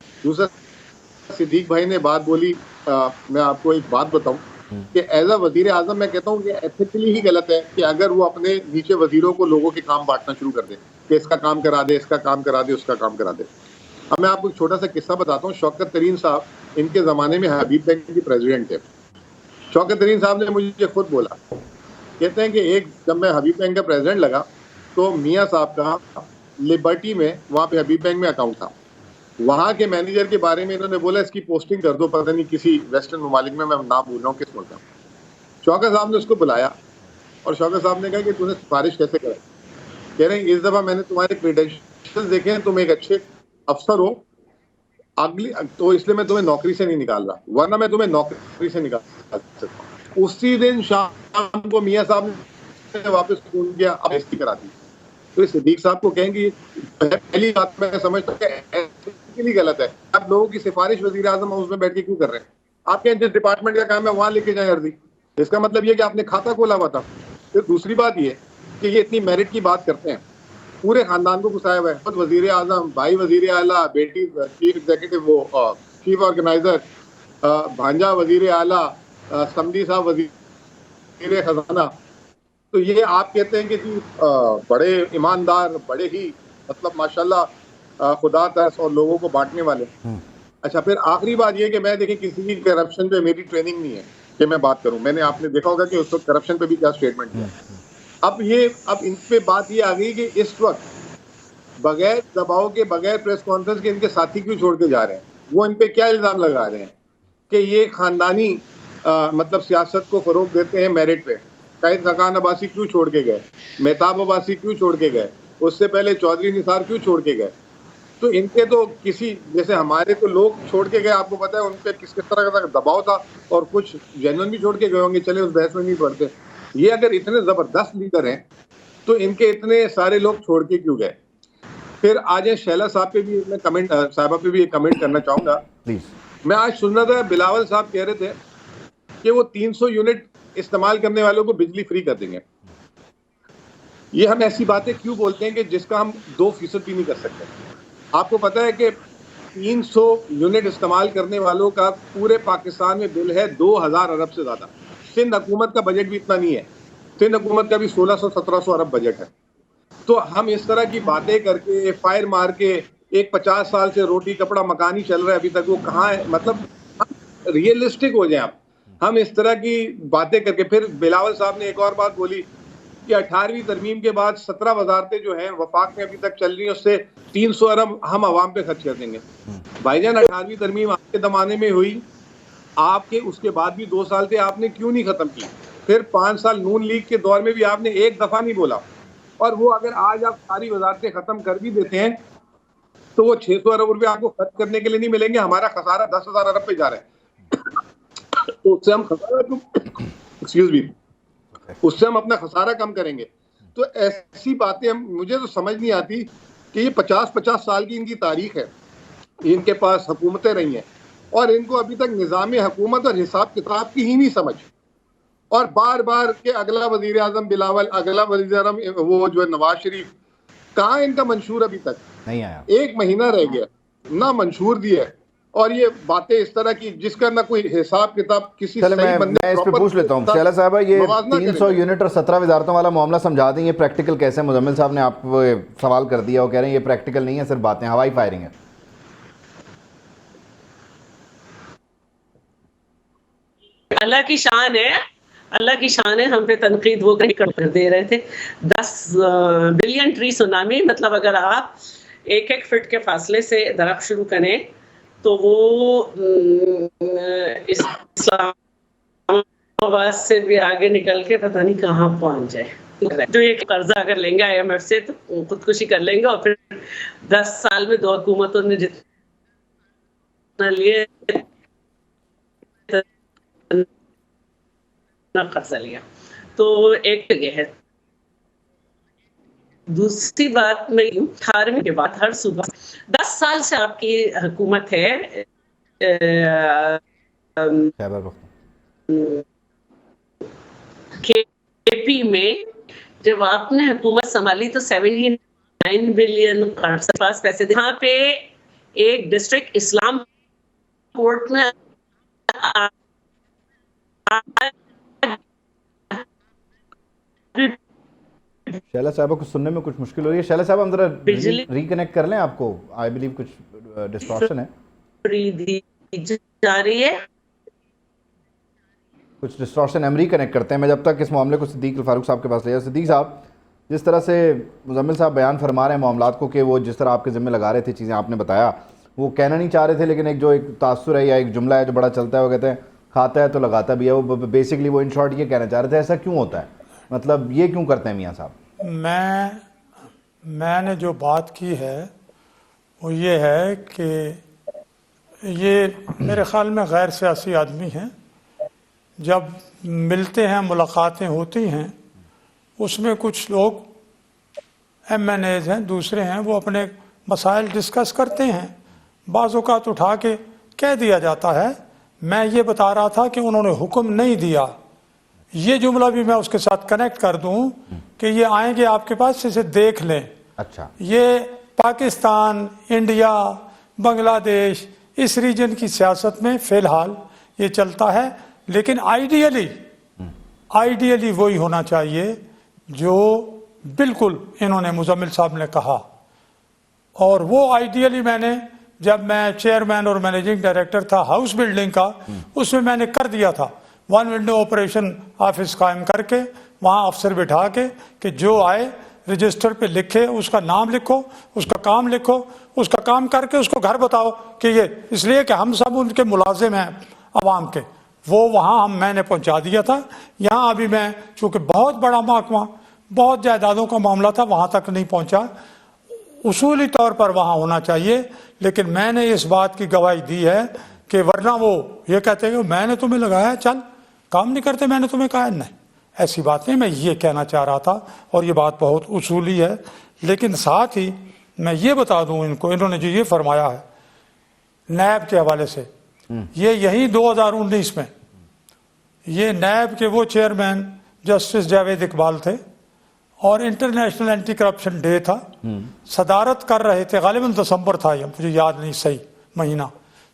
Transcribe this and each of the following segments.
دوسرا صدیق بھائی نے بات بولی, میں آپ کو ایک بات بتاؤں کہ ایز اے وزیر اعظم میں کہتا ہوں کہ ایتھیکلی ہی غلط ہے کہ اگر وہ اپنے نیچے وزیروں کو لوگوں کے کام بانٹنا شروع کر دے کہ اس کا کام کرا دے, اس کا کام کرا دے, اس کا کام کرا دے. اب میں آپ کو ایک چھوٹا سا قصہ بتاتا ہوں. شوکت ترین صاحب ان کے زمانے میں حبیب بینک کے پریزیڈنٹ تھے. شوکت ترین صاحب نے مجھے خود بولا, کہتے ہیں کہ جب میں حبیب بینک کا پریزیڈنٹ لگا تو میاں صاحب کا لبرٹی میں, وہاں پہ حبیب بینک میں اکاؤنٹ تھا, وہاں کے مینیجر کے بارے میں انہوں نے بولا اس کی پوسٹنگ کر دو, پتہ نہیں کسی ویسٹرن ممالک میں نام بھول رہا ہوں کس ملک کا. شوکت صاحب نے اس کو بلایا اور شوکت صاحب نے کہا کہ تم نے سفارش کیسے کرا؟ کہہ رہے ہیں اس دفعہ میں نے تمہارے کریڈینشیل دیکھے ہیں, تم ایک اچھے افسر ہو, اگلی تو اس لیے میں تمہیں نوکری سے نہیں نکال رہا, ورنہ میں تمہیں نوکری سے نکال سکتا ہوں. اسی دن شام کو میاں صاحب نے واپس فون کیا, اب بےعزتی کرا دی. تو صدیق صاحب کو کہیں گے پہلی بات میں سمجھتا ہوں کہ غلط ہے. آپ لوگوں کی سفارش وزیر اعظم ہاؤس میں بیٹھ کے کیوں کر رہے ہیں؟ آپ کے جس ڈپارٹمنٹ کا کام ہے وہاں لے کے جائیں عرضی. اس کا مطلب یہ کہ آپ نے کھاتا کھولا ہوا تھا. پھر دوسری بات یہ کہ یہ اتنی میرٹ کی بات کرتے ہیں, پورے خاندان کو گھسایا ہوا ہے, خود وزیر اعظم, بھائی وزیر اعلیٰ, بیٹی چیف ایگزیکٹو, وہ چیف آرگنائزر, بھانجا وزیر اعلیٰ, سمدی صاحب وزیر خزانہ. تو یہ آپ کہتے ہیں کہ جی بڑے ایماندار, بڑے ہی مطلب ماشاءاللہ خدا ترس اور لوگوں کو بانٹنے والے. اچھا, پھر آخری بات یہ کہ میں دیکھیں کسی کی کرپشن پہ میری ٹریننگ نہیں ہے کہ میں بات کروں. میں نے, آپ نے دیکھا ہوگا کہ اس وقت کرپشن پہ بھی کیا اسٹیٹمنٹ دیا. اب ان پہ بات یہ آ گئی کہ اس وقت بغیر دباؤ کے, بغیر پریس کانفرنس کے ان کے ساتھی کیوں چھوڑ کے جا رہے ہیں. وہ ان پہ کیا الزام لگا رہے ہیں کہ یہ خاندانی مطلب سیاست کو فروغ دیتے ہیں میرٹ پہ. قائد خاقان عباسی کیوں چھوڑ کے گئے, مہتاب عباسی کیوں چھوڑ کے گئے, اس سے پہلے چودھری نثار کیوں چھوڑ کے گئے. تو ان کے تو کسی جیسے ہمارے تو لوگ چھوڑ کے گئے, آپ کو پتا ہے ان پہ کس طرح کا دباؤ تھا, اور کچھ جینون بھی چھوڑ کے گئے ہوں گے, چلے اس بحث میں نہیں پڑتے. یہ اگر اتنے زبردست لیڈر ہیں تو ان کے اتنے سارے لوگ چھوڑ کے کیوں گئے. پھر آج شیلا صاحب پہ بھی میں کمنٹ, صاحبہ پہ بھی ایک کمنٹ کرنا چاہوں گا. میں آج سن رہا تھا بلاول صاحب کہہ رہے تھے کہ وہ 300 یونٹ استعمال کرنے والوں کو بجلی فری کر دیں گے. یہ ہم ایسی باتیں کیوں بولتے ہیں کہ جس کا ہم 2% بھی نہیں کر سکتے. آپ کو پتا ہے کہ 300 یونٹ استعمال کرنے والوں کا پورے پاکستان میں بل ہے 2000 ارب سے زیادہ. سندھ حکومت کا بجٹ بھی اتنا نہیں ہے, سندھ حکومت کا بھی 1600-1700 ارب بجٹ ہے. تو ہم اس طرح کی باتیں کر کے, فائر مار کے, ایک 50 سال سے روٹی کپڑا مکان ہی چل رہا ہے ابھی تک, وہ کہاں ہے. مطلب ریئلسٹک ہو جائیں آپ. ہم اس طرح کی باتیں کر کے, پھر بلاول صاحب نے ایک اور بات بولی کہ 18ویں ترمیم کے بعد 17 وزارتیں جو ہیں وفاق میں ابھی تک چل رہی ہیں, اس سے 300 ارب ہم عوام پہ خرچ کر دیں گے. بھائی جان 18ویں ترمیم آپ کے زمانے میں ہوئی, آپ کے اس کے بعد بھی 2 سال تھے, آپ نے کیوں نہیں ختم کی. پھر 5 سال نون لیگ کے دور میں بھی آپ نے ایک دفعہ نہیں بولا. اور وہ اگر آج آپ ساری وزارتیں ختم کر بھی دیتے ہیں تو وہ 600 ارب روپے آپ کو خرچ کرنے کے لیے نہیں ملیں گے. ہمارا خسارہ 10,000 ارب پہ جا رہا ہے. تو اس سے ہم اس سے ہم اپنا خسارہ کم کریں گے. تو ایسی باتیں مجھے تو سمجھ نہیں آتی کہ یہ 50 سال کی ان کی تاریخ ہے, ان کے پاس حکومتیں رہی ہیں, اور ان کو ابھی تک نظام حکومت اور حساب کتاب کی ہی نہیں سمجھ. اور بار بار کہ اگلا وزیر اعظم بلاول, اگلا وزیر اعظم وہ جو ہے نواز شریف, کہاں ان کا منشور ابھی تک نہیں آیا. 1 مہینہ رہ گیا, نہ منشور دیا. اور یہ باتیں اس طرح کی جس کا نہ کوئی حساب کتاب کسی صحیح بندے. میں اس پہ پوچھ لیتا ہوں شیلا صاحبہ, یہ 300 یونٹ اور 17 وزارتوں والا معاملہ سمجھا دیں, یہ پریکٹیکل کیسے؟ مزمل صاحب نے آپ سوال کر دیا, وہ کہہ رہے ہیں یہ پریکٹیکل نہیں ہے, صرف باتیں, ہوائی فائرنگ ہے. اللہ کی شان ہے, اللہ کی شان ہے. ہم پہ تنقید وہ کر دے رہے تھے 10 بلین ٹری سونامی. مطلب اگر آپ 1 فٹ کے فاصلے سے درخت شروع کریں تو وہ اسلام آباد سے بھی آگے نکل کے پتہ نہیں کہاں پہنچ جائے. جو یہ قرضہ اگر لیں گے IMF سے تو خودکشی کر لیں گے, اور پھر 10 سال میں 2 حکومتوں نے جتنا لیے قرضہ لیا. تو ایک جگہ ہے. دوسری بات میں 18ویں کے بعد ہر صوبہ 10 سال سے آپ کی حکومت ہے. KP میں جب آپ نے حکومت سنبھالی تو 79 بلین قرض پاس پیسے. یہاں پہ ایک ڈسٹرکٹ اسلام کورٹ میں شیلا صاحبہ کو سننے میں کچھ مشکل ہو رہی ہے. شیلا صاحب ہم ذرا ریکنیکٹ کر لیں آپ کو, آئی بلیو کچھ ڈسٹارشن ہے, دی جا رہی ہے. کچھ ڈسٹارشن. ہم ریکنیکٹ کرتے ہیں. میں جب تک اس معاملے کو صدیق الفاروق صاحب کے پاس لے جاؤں. صدیق صاحب, جس طرح سے مزمل صاحب بیان فرما رہے ہیں معاملات کو کہ وہ جس طرح آپ کے ذمہ لگا رہے تھے چیزیں آپ نے بتایا, وہ کہنا نہیں چاہ رہے تھے, لیکن ایک تاثر ہے یا ایک جملہ ہے جو بڑا چلتا ہے, وہ کہتے ہیں کھاتا ہے تو لگاتا بھی ہے. وہ بیسکلی وہ ان شارٹ یہ کہنا چاہ رہے تھے. ایسا کیوں ہوتا ہے, مطلب یہ کیوں کرتے ہیں میاں صاحب؟ میں نے جو بات کی ہے وہ یہ ہے کہ یہ میرے خیال میں غیر سیاسی آدمی ہیں. جب ملتے ہیں, ملاقاتیں ہوتی ہیں, اس میں کچھ لوگ ایم این ایز ہیں, دوسرے ہیں, وہ اپنے مسائل ڈسکس کرتے ہیں. بعض اوقات اٹھا کے کہہ دیا جاتا ہے. میں یہ بتا رہا تھا کہ انہوں نے حکم نہیں دیا. یہ جملہ بھی میں اس کے ساتھ کنیکٹ کر دوں کہ یہ آئیں گے آپ کے پاس, اسے دیکھ لیں. اچھا, یہ پاکستان, انڈیا, بنگلہ دیش, اس ریجن کی سیاست میں فی الحال یہ چلتا ہے. لیکن آئیڈیلی وہی ہونا چاہیے جو بالکل انہوں نے مزمل صاحب نے کہا. اور وہ آئیڈیلی میں نے, جب میں چیئرمین اور مینیجنگ ڈائریکٹر تھا ہاؤس بلڈنگ کا, اس میں میں نے کر دیا تھا. 1 ونڈو آپریشن آفس قائم کر کے وہاں افسر بٹھا کے کہ جو آئے رجسٹر پہ لکھے, اس کا نام لکھو, اس کا کام لکھو, اس کا کام کر کے اس کو گھر بتاؤ کہ یہ اس لیے کہ ہم سب ان کے ملازم ہیں عوام کے. وہ وہاں میں نے پہنچا دیا تھا. یہاں ابھی میں چونکہ بہت بڑا محکمہ, بہت جائیدادوں کا معاملہ تھا, وہاں تک نہیں پہنچا. اصولی طور پر وہاں ہونا چاہیے, لیکن میں نے اس بات کی گواہی دی ہے کہ ورنہ وہ یہ کہتے ہیں کہ میں نے تمہیں لگایا, چل کام نہیں کرتے, میں نے تمہیں کہا. نہیں, ایسی بات نہیں. میں یہ کہنا چاہ رہا تھا, اور یہ بات بہت اصولی ہے. لیکن ساتھ ہی میں یہ بتا دوں ان کو, انہوں نے جو یہ فرمایا ہے نیب کے حوالے سے, یہ یہی 2019 میں یہ نیب کے وہ چیئرمین جسٹس جاوید اقبال تھے, اور انٹرنیشنل اینٹی کرپشن ڈے تھا, صدارت کر رہے تھے, غالباً دسمبر تھا, یہ مجھے یاد نہیں صحیح مہینہ.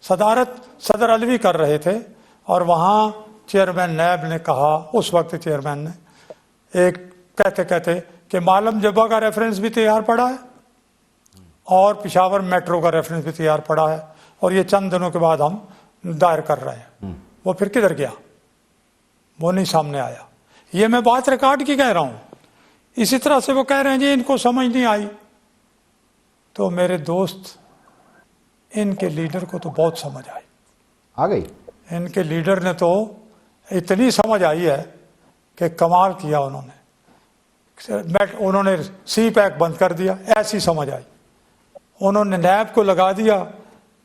صدارت صدر علوی کر رہے تھے, اور وہاں چیئرمین نیب نے کہا, اس وقت چیئرمین نے ایک کہتے کہ معلم جبہ کا ریفرنس بھی تیار پڑا ہے اور پشاور میٹرو کا ریفرنس بھی تیار پڑا ہے, اور یہ چند دنوں کے بعد ہم دائر کر رہے ہیں. وہ پھر کدھر گیا؟ وہ نہیں سامنے آیا. یہ میں بات ریکارڈ کی کہہ رہا ہوں. اسی طرح سے وہ کہہ رہے ہیں جی ان کو سمجھ نہیں آئی. تو میرے دوست, ان کے لیڈر کو تو بہت سمجھ آئی. آ گئی. ان کے لیڈر نے تو اتنی سمجھ آئی ہے کہ کمال کیا انہوں نے. انہوں نے سی پیک بند کر دیا, ایسی سمجھ آئی. انہوں نے نیب کو لگا دیا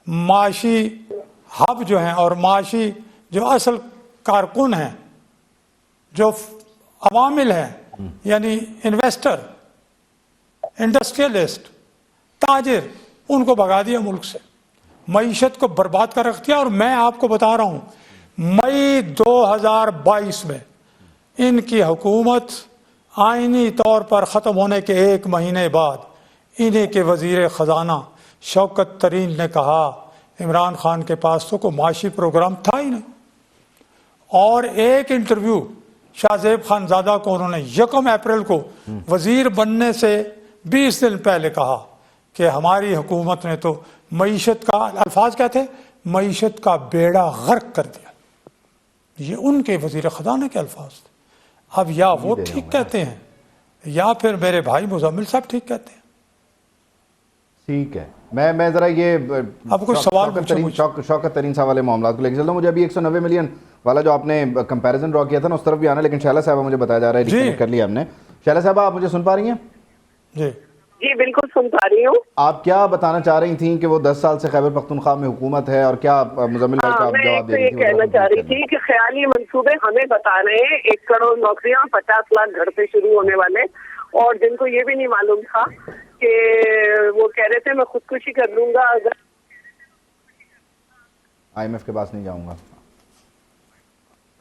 معاشی ہب جو ہیں, اور معاشی جو اصل کارکن ہیں, جو عوامل ہیں, یعنی انویسٹر, انڈسٹریلسٹ, تاجر, ان کو بھگا دیا ملک سے, معیشت کو برباد کر رکھ دیا. اور میں آپ کو بتا رہا ہوں, مئی 2022 میں ان کی حکومت آئینی طور پر ختم ہونے کے 1 مہینے بعد انہیں کے وزیر خزانہ شوکت ترین نے کہا عمران خان کے پاس تو کوئی معاشی پروگرام تھا ہی نہیں. اور ایک انٹرویو شاہ زیب خان زادہ کو انہوں نے 1 اپریل کو وزیر بننے سے 20 دن پہلے کہا کہ ہماری حکومت نے تو معیشت کا, الفاظ کیا تھے, معیشت کا بیڑا غرق کر دیا. یہ ان کے وزیر خزانہ کے الفاظ تھے. اب یا وہ ٹھیک کہتے ہیں یا پھر میرے بھائی مزمل صاحب ٹھیک کہتے ہیں. ٹھیک ہے, میں ذرا یہ اب کچھ سوال شوکت ترین صاحب والے معاملات کو لے کے چلتا ہوں. مجھے ابھی 190 ملین والا جو آپ نے کمپیریزن ڈرا کیا تھا نا, اس طرف بھی آنا, لیکن شیلا صاحبہ مجھے بتایا جا رہا ہے ریکنیکٹ کر لیا ہم نے. شیلا صاحبہ آپ مجھے سن پا رہی ہیں؟ جی بالکل سن پا رہی ہوں. آپ کیا بتانا چاہ رہی تھیں کہ وہ 10 سال سے خیبر پختونخوا میں حکومت ہے, اور کیا مزمل بھائی کا آپ جواب دے رہی تھیں؟ میں کہنا چاہ رہی تھی کہ خیالی منصوبے ہمیں بتا رہے ہیں 1 کروڑ نوکریاں, 50 لاکھ گھر سے شروع ہونے والے, اور جن کو یہ بھی نہیں معلوم تھا کہ وہ کہہ رہے تھے میں خودکشی کر لوں گا اگر IMF کے پاس نہیں جاؤں گا.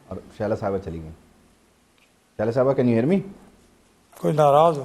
اور شیلا صاحبہ چلی گئی. شیلا صاحبہ کین یو ہیئر می؟ کوئی ناراض ہو؟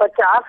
50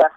10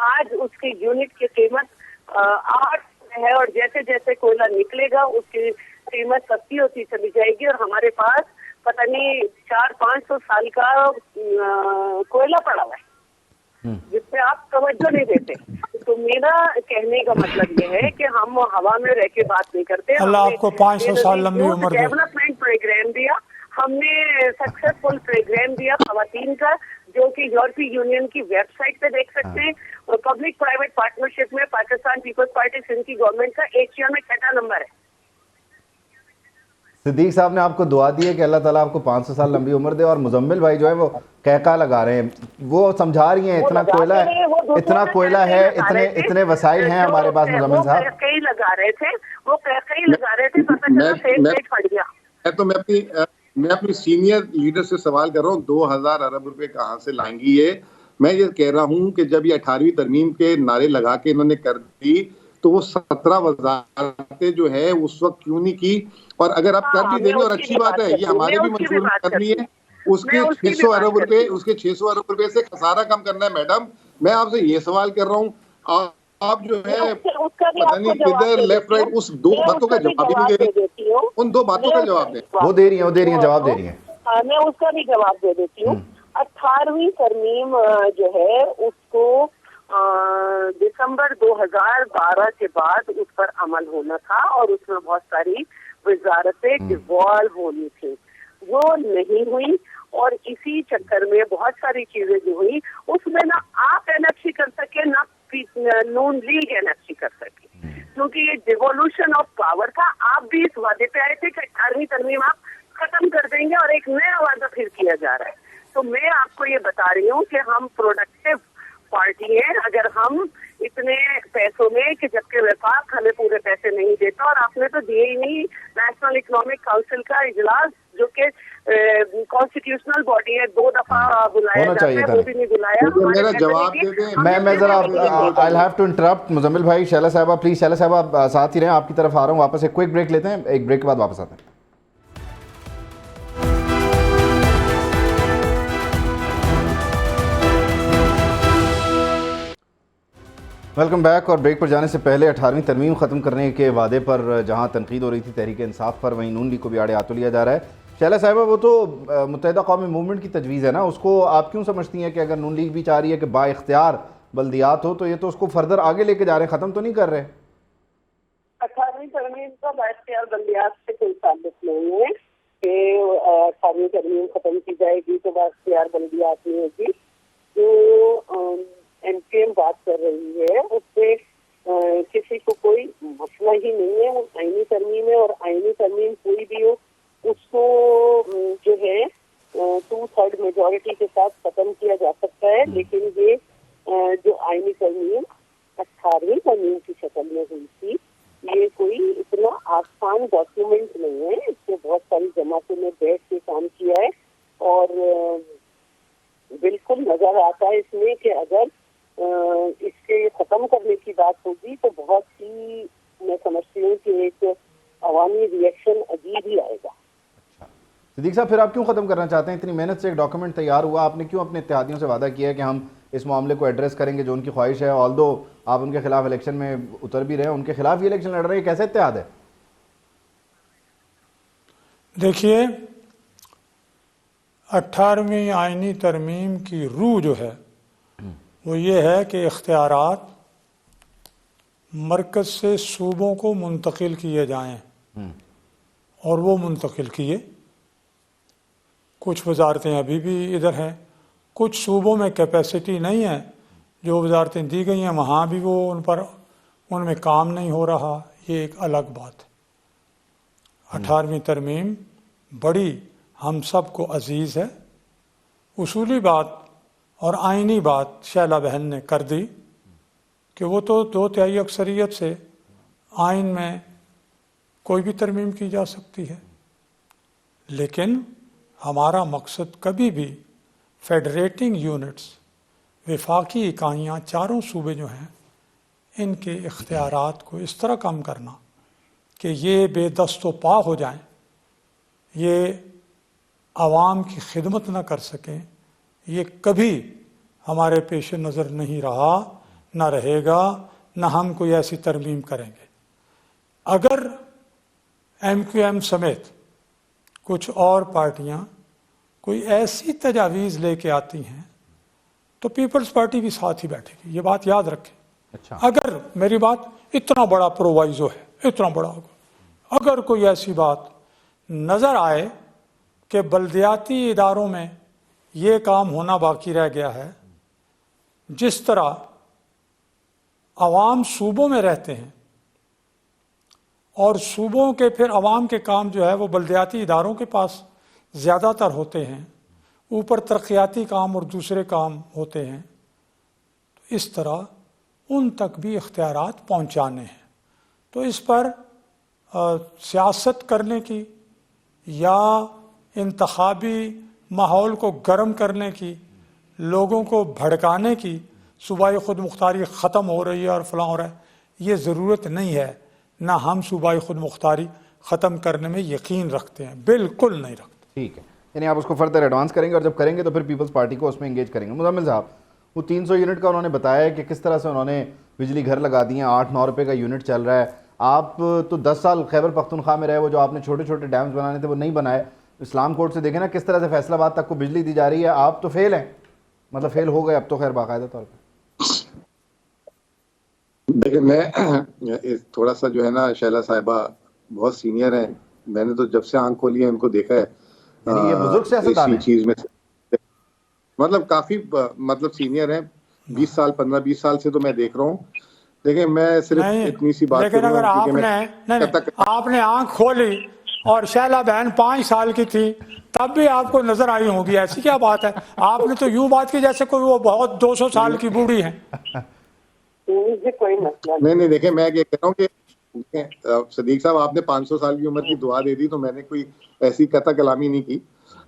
آج اس کی یونٹ کی قیمت 8 ہے، اور جیسے جیسے کوئلہ نکلے گا اس کی قیمت سستی ہوتی چلی جائے گی، اور ہمارے پاس پتہ نہیں 400-500 سال کا کوئلہ پڑا ہوا ہے جس پہ آپ توجہ نہیں دیتے۔ تو میرا کہنے کا مطلب یہ ہے کہ ہم ہوا میں رہ کے بات نہیں کرتے۔ اللہ آپ کو 500 سال لمبی عمر دے۔ ڈیولپمنٹ پروگرام دیا ہم نے، سکسیسفل پروگرام دیا خواتین کا، جو کہ یورپی یونین کی ویب سائٹ پہ دیکھ سکتے ہیں، اور پبلک پرائیویٹ پارٹنرشپ میں پاکستان پیپلز پارٹی سندھ کی گورنمنٹ کا ایشیا میں 6واں نمبر ہے۔ صدیق صاحب نے آپ کو دعا دی ہے کہ اللہ تعالیٰ آپ کو 500 سال لمبی عمر دے، اور مزمل بھائی جو ہے وہ کہکا لگا رہے ہیں، وہ سمجھا رہی ہیں اتنا کوئلہ ہے، اتنا کوئلہ ہے، اتنے وسائل ہیں ہمارے پاس مزمل صاحب۔ کئی لگا رہے تھے، وہ کئی لگا رہے تھے، پتہ چلا پیٹ پھٹ گیا۔ تو میں اپنی سینئر لیڈر سے سوال کر رہا ہوں، 2000 ارب روپے کہاں سے لائیں گی یہ؟ میں یہ کہہ رہا ہوں کہ جب یہ 18ویں ترمیم کے نعرے لگا کے انہوں نے کر دی تو وہ 17 وزارتیں جو ہے اس وقت کیوں نہیں کی؟ اور اگر آپ کر بھی دیں گے اور اچھی بات ہے، یہ ہمارے بھی منصور کرنی ہے، اس کے 600 ارب روپے سے خسارہ کم کرنا ہے۔ میڈم میں آپ سے یہ سوال کر رہا ہوں، آپ جو ہے پتہ نہیں کدھر لیفٹ رائٹ، اس 2 باتوں کا جواب ہی نہیں دے رہی، ان 2 باتوں کا جواب دیں۔ وہ دے رہی ہیں جواب دے رہی ہیں۔ میں اس کا بھی جواب دے دیتی ہوں۔ 18ویں ترمیم جو ہے اس کو دسمبر 2012 کے بعد اس پر عمل ہونا تھا، اور اس میں بہت ساری وزارتیں ڈیوالو ہونی تھی، وہ نہیں ہوئی، اور اسی چکر میں بہت ساری چیزیں جو ہوئی اس میں نہ آپ این ایف سی کر سکے نہ نون لیگ این ایف سی کر سکے، کیونکہ یہ ڈیوولوشن آف پاور تھا۔ آپ بھی اس وعدے پہ آئے تھے کہ 18ویں ترمیم آپ ختم کر دیں گے، اور ایک نیا وعدہ پھر کیا جا رہا ہے۔ تو میں آپ کو یہ بتا رہی ہوں کہ ہم پروڈکٹیو پارٹی ہے، اگر ہم اتنے پیسوں میں کہ جبکہ وفاق ہمیں پورے پیسے نہیں دیتا، اور آپ نے تو دیے ہی نہیں۔ نیشنل اکنامک کاؤنسل کا اجلاس جو کہ کانسٹیٹیوشنل باڈی ہے، 2 دفعہ بلایا جاتا ہے، وہ بھی نہیں بلایا۔ میرا جواب دے دیں۔ میں ذرا I'll have to interrupt Muzammil بھائی، شیلا صاحبہ پلیز، شیلا صاحبہ ساتھ ہی رہیں، آپ کی طرف آ رہا ہوں واپس، ایک کوئک بریک لیتے ہیں، ایک بریک کے بعد واپس آتے ہیں۔ Welcome back. اور بریک پر جانے سے پہلے 18ویں ترمیم ختم کرنے کے وعدے پر جہاں تنقید ہو رہی تھی تحریک انصاف پر، وہیں نون لیگ کو بھی آڑے ہاتھوں لیا جا رہا ہے۔ شیلا صاحبہ وہ تو متحدہ قومی موومنٹ کی تجویز ہے نا، اس کو آپ کیوں سمجھتی ہیں کہ اگر نون لیگ بھی چاہ رہی ہے کہ با اختیار بلدیات ہو تو یہ تو اس کو فردر آگے لے کے جا رہے ہیں، ختم تو نہیں کر رہے؟ 18ویں ترمیم کا با اختیار بلدیات سے کوئی تعلق نہیں ہے کہ 18ویں ترمیم ختم کی جائے گی تو با اختیار بلدیات نہیں ہوگی۔ جو ایم پی ایم بات کر رہی ہے اس سے کسی کو کوئی مسئلہ ہی نہیں ہے، وہ آئینی ترمیم ہے، اور آئینی ترمیم کوئی بھی ہو اس کو جو ہے 2/3 میجورٹی کے ساتھ ختم کیا جا سکتا ہے، لیکن یہ جو آئینی ترمیم 18ویں ترمیم کی شکل میں ہوئی تھی یہ کوئی اتنا آسان ڈاکیومنٹ نہیں ہے، اس میں بہت ساری جماعتوں نے بیٹھ کے کام کیا ہے، اور بالکل نظر آتا ہے اس میں کہ اگر اس کے ختم کرنے کی بات ہوگی تو بہت ہی میں سمجھتی ہوں کہ ایک عوامی ری ایکشن عجیب ہی آئے گا۔ صدیق صاحب پھر آپ کیوں ختم کرنا چاہتے ہیں؟ اتنی محنت سے ایک ڈاکیومنٹ تیار ہوا، آپ نے کیوں اپنے اتحادیوں سے وعدہ کیا ہے کہ ہم اس معاملے کو ایڈریس کریں گے جو ان کی خواہش ہے، آلدو آپ ان کے خلاف الیکشن میں اتر بھی رہے ہیں، ان کے خلاف یہ الیکشن لڑ رہے ہیں، کیسے اتحاد ہے؟ دیکھیے 18ویں آئینی ترمیم کی روح جو ہے وہ یہ ہے کہ اختیارات مرکز سے صوبوں کو منتقل کیے جائیں، اور وہ منتقل کیے۔ کچھ وزارتیں ابھی بھی ادھر ہیں، کچھ صوبوں میں کیپیسٹی نہیں ہے، جو وزارتیں دی گئی ہیں وہاں بھی وہ ان میں کام نہیں ہو رہا، یہ ایک الگ بات ہے۔ 18ویں ترمیم بڑی ہم سب کو عزیز ہے، اصولی بات اور آئینی بات شیلا بہن نے کر دی کہ وہ تو 2/3 اکثریت سے آئین میں کوئی بھی ترمیم کی جا سکتی ہے، لیکن ہمارا مقصد کبھی بھی فیڈریٹنگ یونٹس، وفاقی اکائیاں، چاروں صوبے جو ہیں ان کے اختیارات کو اس طرح کم کرنا کہ یہ بے دست و پا ہو جائیں، یہ عوام کی خدمت نہ کر سکیں، یہ کبھی ہمارے پیش نظر نہیں رہا، نہ رہے گا، نہ ہم کوئی ایسی ترمیم کریں گے۔ اگر ایم کیو ایم سمیت کچھ اور پارٹیاں کوئی ایسی تجاویز لے کے آتی ہیں تو پیپلز پارٹی بھی ساتھ ہی بیٹھے گی، یہ بات یاد رکھیں۔ اچھا، اگر میری بات اتنا بڑا پرووائزو ہے، اتنا بڑا ہوگا، اگر کوئی ایسی بات نظر آئے کہ بلدیاتی اداروں میں یہ کام ہونا باقی رہ گیا ہے، جس طرح عوام صوبوں میں رہتے ہیں اور صوبوں کے پھر عوام کے کام جو ہے وہ بلدیاتی اداروں کے پاس زیادہ تر ہوتے ہیں، اوپر ترقیاتی کام اور دوسرے کام ہوتے ہیں، تو اس طرح ان تک بھی اختیارات پہنچانے ہیں۔ تو اس پر سیاست کرنے کی یا انتخابی ماحول کو گرم کرنے کی، لوگوں کو بھڑکانے کی، صوبائی خود مختاری ختم ہو رہی ہے اور فلاں ہو رہا ہے، یہ ضرورت نہیں ہے۔ نہ ہم صوبائی خود مختاری ختم کرنے میں یقین رکھتے ہیں، بالکل نہیں رکھتے۔ ٹھیک ہے، یعنی آپ اس کو فردر ایڈوانس کریں گے، اور جب کریں گے تو پھر پیپلز پارٹی کو اس میں انگیج کریں گے۔ مزمل صاحب، وہ 300 یونٹ کا انہوں نے بتایا کہ کس طرح سے انہوں نے بجلی گھر لگا دی ہیں، 8-9 روپے کا یونٹ چل رہا ہے۔ آپ تو 10 سال خیبر پختونخوا میں رہے، وہ جو آپ نے چھوٹے چھوٹے ڈیمز بنانے تھے وہ نہیں بنائے۔ اسلام کورٹ سے دیکھیں نا کس طرح سے فیصل آباد تک کو بجلی دی جا رہی ہے، آپ تو فیل ہیں، مطلب فیل ہو گئے اب تو خیر باقاعدہ طور پہ۔ دیکھیں، میں تھوڑا سا جو ہے نا، شیلا صاحبہ بہت سینئر ہیں، میں نے تو جب سے آنکھ کھولی ہے ان کو دیکھا ہے یعنی یہ بزرگ سیاستدان اسی ہیں، چیز میں، مطلب کافی مطلب سینئر ہیں، 15-20 سال سے تو میں دیکھ رہا ہوں۔ دیکھیں، میں صرف اتنی سی بات لیکن اگر آپ نے آنکھ کھولی اور شیلا بہن 5 سال کی تھی تب بھی آپ کو نظر آئی ہوگی، ایسی کیا بات ہے؟ آپ نے تو یوں بات کی جیسے کوئی وہ بہت 200 سال کی بوڑھی ہیں۔ کوئی مسئلہ نہیں، دیکھیں میں یہ کہہ رہا ہوں کہ صدیق صاحب آپ نے 500 سال کی عمر کی دعا دے دی، تو میں نے کوئی ایسی قطع کلامی نہیں کی،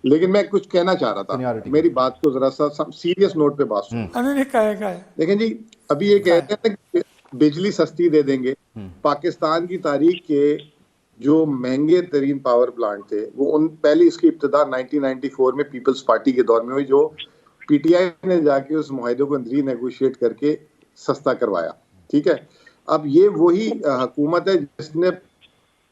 لیکن میں کچھ کہنا چاہ رہا تھا، میری بات کو ذرا سا سیریس نوٹ پہ بات سنو۔ دیکھیں جی، ابھی یہ کہتے ہیں کہ بجلی سستی دے دیں گے۔ پاکستان کی تاریخ کے جو مہنگے ترین پاور پلانٹ تھے وہ پہلی اس کی ابتدا 1994 میں پیپلز پارٹی کے دور میں ہوئی، جو پی ٹی آئی نے جا کے اس معاہدے کو ری نیگوشیٹ کر کے سستا کروایا، ٹھیک ہے۔ اب یہ وہی حکومت ہے جس نے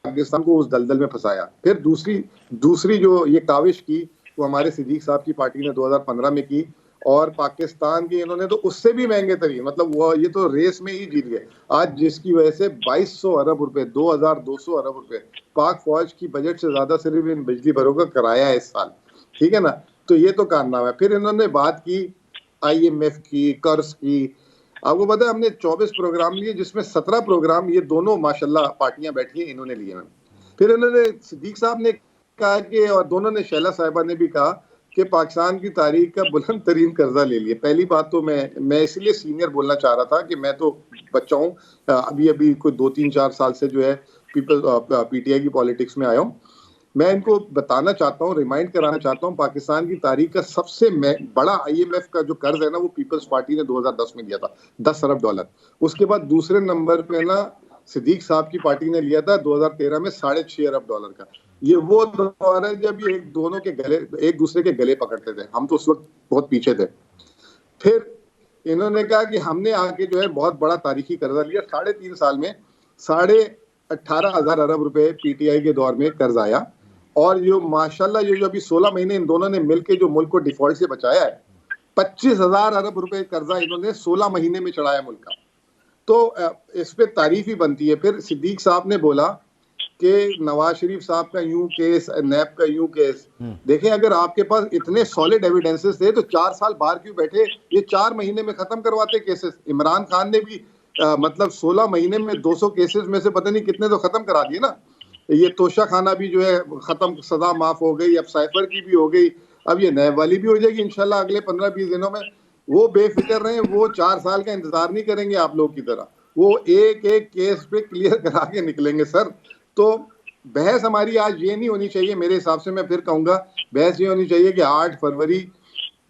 پاکستان کو اس دلدل میں پھنسایا۔ پھر دوسری جو یہ کاوش کی وہ ہمارے صدیق صاحب کی پارٹی نے 2015 میں کی، اور پاکستان کی انہوں نے تو اس سے بھی مہنگے ترین، مطلب وہ یہ تو ریس میں ہی جیت گئے آج، جس کی وجہ سے 2200 ارب روپے 2200 ارب روپے پاک فوج کی بجٹ سے زیادہ صرف ان بجلی گھروں کا کرایہ ہے اس سال، ٹھیک ہے نا۔ تو یہ تو کارنامہ ہے۔ پھر انہوں نے بات کی آئی ایم ایف کی، قرض کی۔ آپ کو پتا ہے ہم نے 24 پروگرام لیے، جس میں 17 پروگرام یہ دونوں ماشاءاللہ پارٹیاں بیٹھی ہیں انہوں نے لیے ہیں۔ پھر انہوں نے صدیق صاحب نے کہا کہ، اور دونوں نے شیلا صاحبہ نے بھی کہا کہ پاکستان کی تاریخ کا بلند ترین قرضہ لے لیے۔ پہلی بات تو میں اس لیے سینئر بولنا چاہ رہا تھا کہ میں تو بچہ ہوں، ابھی کوئی 2-3-4 سال سے جو ہے پی ٹی آئی کی پالیٹکس میں آیا ہوں۔ میں ان کو بتانا چاہتا ہوں، ریمائنڈ کرانا چاہتا ہوں، پاکستان کی تاریخ کا سب سے بڑا آئی ایم ایف کا جو قرض ہے نا وہ پیپلز پارٹی نے 2010 میں لیا تھا، $10 ارب۔ اس کے بعد دوسرے نمبر پہ نا صدیق صاحب کی پارٹی نے لیا تھا 2013 میں $6.5 ارب کا۔ یہ وہ دور ہے جب یہ ایک دوسرے کے گلے پکڑتے تھے، ہم تو اس وقت بہت پیچھے تھے۔ پھر انہوں نے کہا کہ ہم نے آ کے جو ہے بہت بڑا تاریخی قرضہ لیا، 3.5 سال میں 18,500 ارب روپے پی ٹی آئی کے دور میں قرض آیا، اور جو ماشاءاللہ یہ جو ابھی 16 مہینے ان دونوں نے مل کے جو ملک کو ڈیفالٹ سے بچایا ہے، 25,000 ارب روپے قرضہ انہوں نے 16 مہینے میں چڑھایا ملک کا، تو اس پہ تعریف ہی بنتی ہے۔ پھر صدیق صاحب نے بولا کہ نواز شریف صاحب کا یوں کیس، نیب کا یوں کیس۔ دیکھیں اگر آپ کے پاس اتنے سالڈ ایویڈنسز تھے تو 4 سال باہر کیوں بیٹھے؟ یہ 4 مہینے میں ختم کرواتے کیسز۔ عمران خان نے بھی مطلب 16 مہینے میں 200 کیسز میں سے پتہ نہیں کتنے تو ختم کرا دیے نا۔ یہ توشہ خانہ بھی جو ہے ختم، سزا معاف ہو گئی، اب سائفر کی بھی ہو گئی، اب یہ نیب والی بھی ہو جائے گی انشاءاللہ اگلے 15-20 دنوں میں۔ وہ بے فکر رہیں، وہ 4 سال کا انتظار نہیں کریں گے آپ لوگ کی طرح، وہ ایک ایک کیس پہ کلیئر کرا کے نکلیں گے سر۔ تو بحث ہماری آج یہ نہیں ہونی چاہیے، میرے حساب سے میں پھر کہوں گا بحث یہ ہونی چاہیے کہ 8 فروری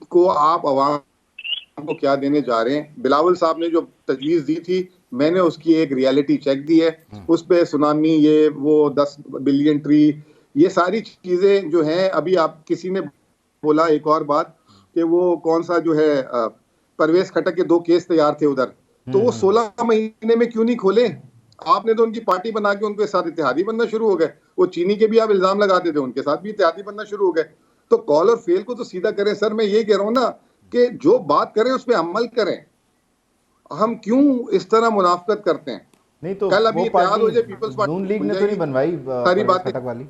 کو آپ عوام کو کیا دینے جا رہے ہیں۔ بلاول صاحب نے جو تجویز دی تھی میں نے اس کی ایک ریالٹی چیک دی ہے، اس پہ سونامی، یہ وہ 10 بلین ٹری، یہ ساری چیزیں جو ہیں۔ ابھی آپ کسی نے بولا ایک اور بات کہ وہ کون سا جو ہے پرویز کھٹک کے 2 کیس تیار تھے ادھر، تو وہ 16 مہینے میں کیوں نہیں کھولے؟ آپ نے تو ان کی پارٹی بنا کے ان کے ساتھ اتحادی بننا شروع ہو گئے. وہ چینی کے بھی آپ الزام لگاتے تھے, ان کے ساتھ بھی اتحادی بننا شروع ہو گئے. تو کال اور فیل کو تو سیدھا کریں. سر میں یہ کہہ رہا ہوں نا کہ جو بات کریں اس پہ عمل کریں. ہم کیوں اس طرح منافقت کرتے ہیں؟ نہیں تو کل ابھی وہ اتحاد ہو جائے, پارٹی پیپلز نون پارٹی لیگ بن نے تو جائے نہیں گی, بنوائی ساری پرویز باتیں خٹک والی.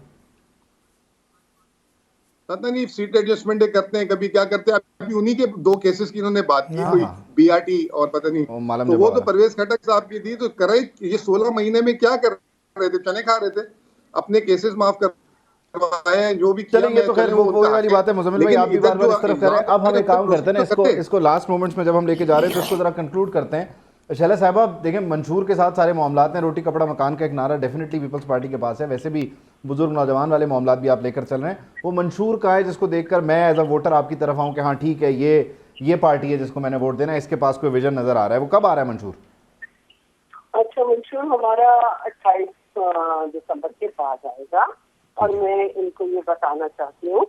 پتہ نہیں سیٹ ایڈجسٹمنٹ کرتے ہیں, کبھی کیا کرتے ہیں. ابھی انہی کے 2 کیسز کی انہوں نے بات کی, ہاں کوئی ہاں بی آر ٹی اور پتہ نہیں, وہ معلوم تو جبا وہ تو والا. پرویز خٹک صاحب کی تھی. تو کرے یہ 16 مہینے میں کیا کر رہے تھے؟ چنے کھا رہے تھے, اپنے کیسز معاف کروائے ہیں, جو بھی کیا چلیں یہ میں تو خیر چلیں وہ وہ ان وہی کا والی حق ہے. بات ہے. مزمل بھائی لیکن آپ بھی ادھر بار بار جو اس طرف کر رہے ہیں. الزام اب ہم ایک کام کرتے ہیں نا, اس کو لاسٹ مومنٹس میں جب ہم لے کے جا رہے ہیں تو اس کو ذرا کنکلوڈ کرتے ہیں. شہلہ صاحبہ دیکھیں, منشور کے ساتھ سارے معاملات ہیں. روٹی کپڑا مکان کا ایک نعرہ ڈیفینیٹلی پیپلز پارٹی کے پاس ہے. ویسے بھی بزرگ نوجوان والے معاملات بھی آپ لے کر چل رہے ہیں. وہ منشور کا ہے جس کو دیکھ کر میں ایز اے ووٹر آپ کی طرف آؤں کہ ہاں ٹھیک ہے, یہ پارٹی ہے جس کو میں نے ووٹ دینا ہے, اس کے پاس کوئی ویژن نظر آ رہا ہے. وہ کب آ رہا ہے منشور؟ اچھا, منشور ہمارا 28 دسمبر کے بعد آئے گا. اور میں ان کو یہ بتانا چاہتی ہوں,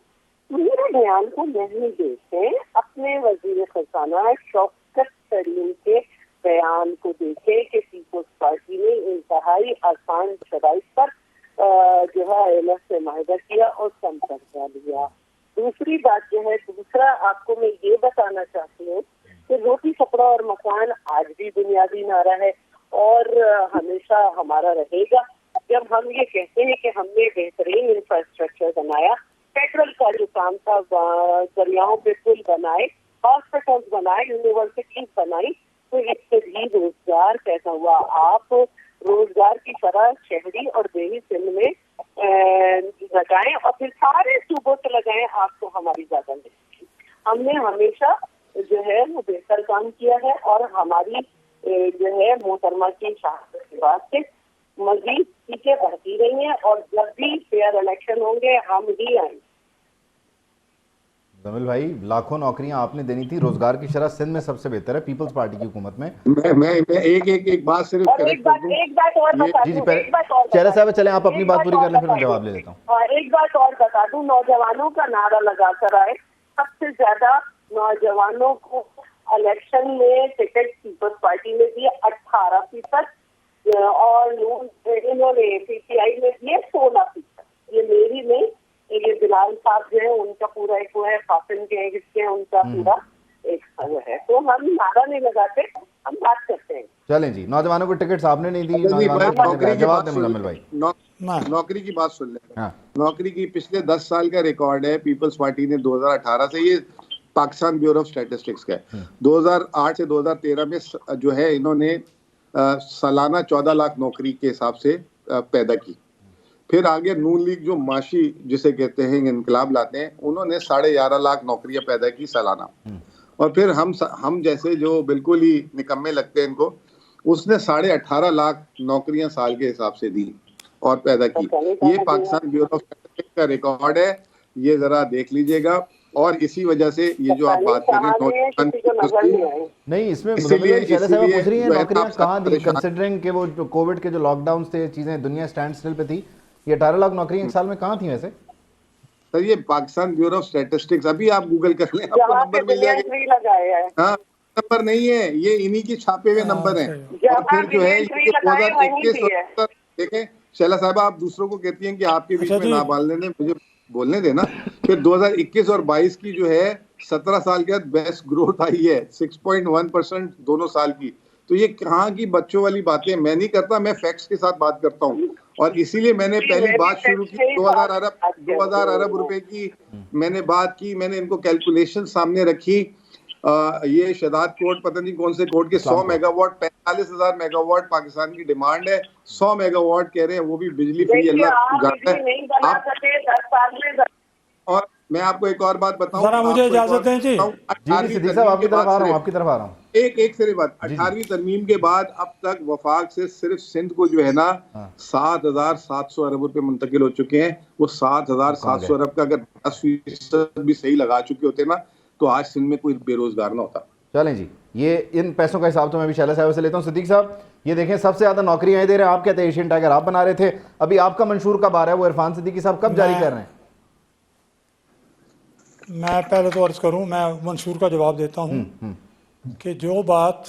میرے بیان کو نہیں دیکھیں, اپنے وزیر خزانہ شوکت ترین کے بیان کو دیکھیں کہ پیپلز پارٹی نے انتہائی آسان شرائط پر جو ہے IMF سے معاہدہ کیا اور کم قرضہ لیا. دوسری بات جو ہے, دوسرا آپ کو میں یہ بتانا چاہتی ہوں کہ روٹی کپڑا اور مکان آج بھی بنیادی نعرہ ہے اور ہمیشہ ہمارا رہے گا. جب ہم یہ کہتے ہیں کہ ہم نے بہترین انفراسٹرکچر بنایا, پیٹرول کا جو کام تھا, دریاؤں پہ پل بنائے, ہاسپٹلز بنائے, یونیورسٹیز بنائی, تو اس سے بھی روزگار پیدا ہوا. آپ روزگار کی شرح شہری اور دیہی سندھ میں لگائیں اور پھر سارے صوبوں سے لگائیں, آپ کو ہماری زیادہ ملے گی. ہم نے ہمیشہ جو ہے وہ بہتر کام کیا ہے اور ہماری جو ہے محترمہ کی شہادت کے بعد سے مزید سیٹیں بڑھتی رہی ہیں اور جب بھی فیئر الیکشن ہوں گے ہم ہی آئیں گے. زمیل بھائی, لاکھوں نوکریاں آپ نے دینی تھی, روزگار کی شرح سندھ میں سب سے بہتر ہے پیپلز پارٹی کی حکومت میں. میں ایک بات صرف اور کریکٹ کر دوں. ایک بات اور بتا جی دوں, پہلے ایک بات اور چہرہ بتا صاحب دوں, چلیں آپ اپنی ایک بات بات پوری اور کر لیں پھر میں بتا جواب دوں. لے لیتا ہوں. ایک بات اور بتا دوں, نوجوانوں کا نعرہ لگا کر آئے. سب سے زیادہ نوجوانوں کو الیکشن میں ٹکٹ پیپلز پارٹی نے دیے 18%, اور انہوں نے PTI میں دیے 16%. یہ میری نہیں, یہ بلال صاحب جو ہے ان کا پورا ایک وہ ہے, قاسم کے ان کا پورا ایک وہ ہے. تو ہم نعرہ نہیں لگاتے, ہم بات کرتے ہیں. چلیں جی, نوجوانوں کو ٹکٹس آپ نے نہیں دی, نوجوانوں کو نوکری کی جواب بات دیں سن مزمل بھائی. نوکری کی بات سن لیں. ہاں نوکری کی پچھلے 10 سال کا ریکارڈ ہے پیپلز پارٹی نے 2018 سے, یہ پاکستان بیورو آف اسٹیٹسٹکس کا ہے, 2008 سے 2013 میں جو ہے انہوں نے سالانہ 14 لاکھ نوکری کے حساب سے پیدا کی. پھر آگے نون لیگ جو معاشی جسے کہتے ہیں انقلاب لاتے ہیں, انہوں نے 11.5 لاکھ نوکریاں پیدا کی سالانہ. اور پھر ہم جیسے جو بالکل ہی نکمے لگتے ہیں ان کو, اس نے 18.5 لاکھ نوکریاں سال کے حساب سے دی اور پیدا کی. یہ پاکستان بیورو آف اسٹیٹسٹکس کا ریکارڈ ہے, یہ ذرا دیکھ لیجئے گا. اور اسی وجہ سے یہ جو آپ بات کر رہے ہیں نوجوان نہیں, اس میں اسی مزمل بھائی شہلہ صاحبہ پوچھ رہی ہیں جو ہے نوکریاں آپ کہاں دی, پریشان. کنسیڈرنگ کہ وہ جو کووڈ کے جو لاک ڈاؤنز تھے, چیزیں دنیا سٹینڈ سٹل پہ تھی, یہ 18 لاکھ نوکریاں ایک سال میں کہاں تھیں ویسے؟ سر یہ پاکستان بیورو آف اسٹیٹسٹکس, ابھی آپ گوگل کر لیں, آپ کو نمبر مل جائے گا. ہاں نمبر نہیں ہے, یہ انہی کی چھاپے ہوئے نمبر ہیں. اور پھر جو ہے 2021 دیکھیں شہلہ صاحبہ, آپ دوسروں کو کہتی ہیں کہ آپ کے بیچ میں نہ بولنے دیں, مجھے بولنے دینا. پھر 2021 اور 22 کی جو ہے 17 سال کے بعد بیسٹ گروتھ آئی ہے 6.1% دونوں سال کی. تو یہ کہاں کی بچوں والی باتیں میں نہیں کرتا, میں فیکٹس کے ساتھ بات کرتا ہوں. اور اسی لیے میں نے پہلی بات شروع کی 2000 ارب روپے کی میں نے بات کی, میں نے ان کو کیلکولیشن سامنے رکھی. یہ شداد کوٹ پتہ نہیں کون سے کوٹ کے 100 mega what 45,000 mega what Pakistan کی ڈیمانڈ ہے. 100 میگا واٹ کہہ رہے ہیں, وہ بھی بجلی فری, اللہ جانتا ہے. اور میں آپ کو ایک اور بات بتاؤں, ذرا مجھے اجازت دیں جی. جی صدیق صاحب آپ کی طرف آ رہا ہوں, ایک صرف بات, 18ویں ترمیم کے بعد اب تک وفاق سے صرف سندھ کو جو ہے نا 7,700 ارب روپے منتقل ہو چکے ہیں. وہ 7,700 ارب کا اگر 10% بھی صحیح لگا چکے ہوتے نا تو آج سندھ میں کوئی بے روزگار نہ ہوتا. چلیں جی, یہ ان پیسوں کا حساب تو میں بھی شہلہ صاحب سے لیتا ہوں. صدیق صاحب یہ دیکھیں سب سے زیادہ نوکریاں دے رہے ہیں آپ, کہتے ہیں ایشین ٹائیگر آپ بنا رہے تھے, ابھی آپ کا منشور کب آ رہا ہے, وہ عرفان صدیقی صاحب کب جاری کر رہے ہیں؟ میں پہلے تو عرض کروں, میں منشور کا جواب دیتا ہوں کہ جو بات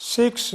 6